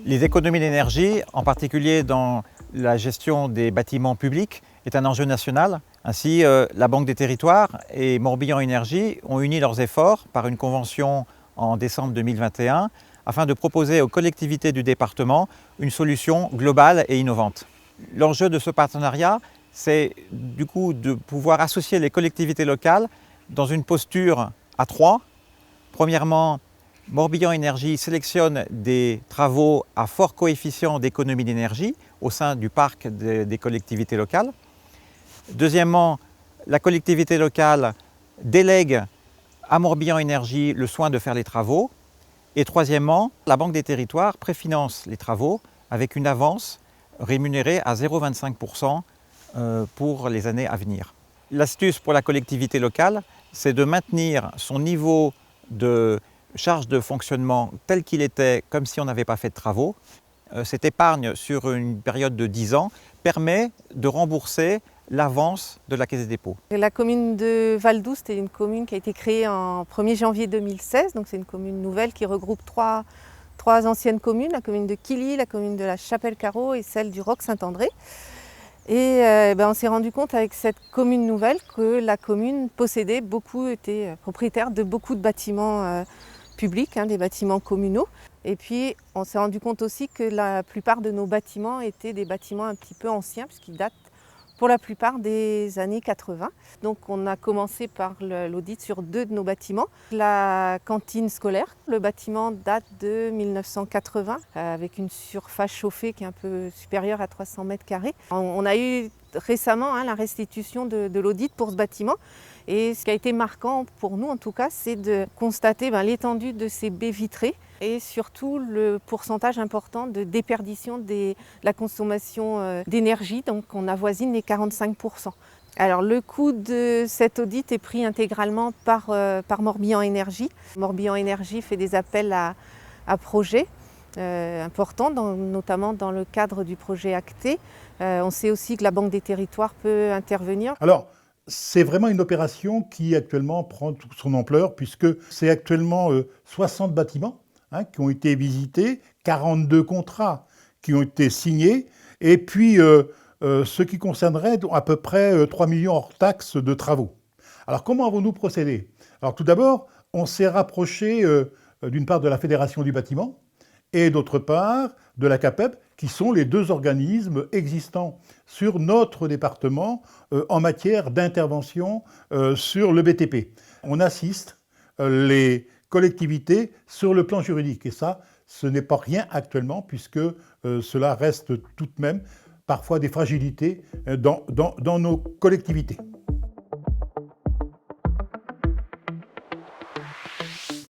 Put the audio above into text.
Les économies d'énergie, en particulier dans la gestion des bâtiments publics, est un enjeu national. Ainsi, la Banque des Territoires et Morbihan Énergie ont uni leurs efforts par une convention en décembre 2021 afin de proposer aux collectivités du département une solution globale et innovante. L'enjeu de ce partenariat, c'est du coup de pouvoir associer les collectivités locales dans une posture à trois. Premièrement, Morbihan Énergie sélectionne des travaux à fort coefficient d'économie d'énergie au sein du parc des collectivités locales. Deuxièmement, la collectivité locale délègue à Morbihan Énergie le soin de faire les travaux. Et troisièmement, la Banque des Territoires préfinance les travaux avec une avance rémunérée à 0,25% pour les années à venir. L'astuce pour la collectivité locale, c'est de maintenir son niveau de charge de fonctionnement tel qu'il était, comme si on n'avait pas fait de travaux. Cette épargne sur une période de 10 ans permet de rembourser l'avance de la Caisse des dépôts. La commune de Val-d'Oust est une commune qui a été créée en 1er janvier 2016, donc c'est une commune nouvelle qui regroupe trois anciennes communes, la commune de Quilly, la commune de la Chapelle-Carreau et celle du Roc-Saint-André. Et on s'est rendu compte avec cette commune nouvelle que la commune possédait était propriétaire de beaucoup de bâtiments publics, des bâtiments communaux. Et puis on s'est rendu compte aussi que la plupart de nos bâtiments étaient des bâtiments un petit peu anciens puisqu'ils datent pour la plupart des années 80. Donc on a commencé par l'audit sur 2 de nos bâtiments. La cantine scolaire, le bâtiment date de 1980 avec une surface chauffée qui est un peu supérieure à 300 mètres carrés. On a eu récemment la restitution de l'audit pour ce bâtiment. Et ce qui a été marquant pour nous en tout cas, c'est de constater l'étendue de ces baies vitrées et surtout le pourcentage important de déperdition de la consommation d'énergie, donc on avoisine les 45%. Alors le coût de cet audit est pris intégralement par Morbihan Énergie. Morbihan Énergie fait des appels à projets importants, notamment dans le cadre du projet ACTE. On sait aussi que la Banque des Territoires peut intervenir. Alors, c'est vraiment une opération qui actuellement prend toute son ampleur puisque c'est actuellement 60 bâtiments qui ont été visités, 42 contrats qui ont été signés et puis ce qui concernerait à peu près 3 millions hors taxes de travaux. Alors comment avons-nous procédé? Alors tout d'abord, on s'est rapproché d'une part de la Fédération du bâtiment et d'autre part de la CAPEB, qui sont les 2 organismes existants sur notre département en matière d'intervention sur le BTP. On assiste les collectivités sur le plan juridique et ça, ce n'est pas rien actuellement puisque cela reste tout de même parfois des fragilités dans nos collectivités.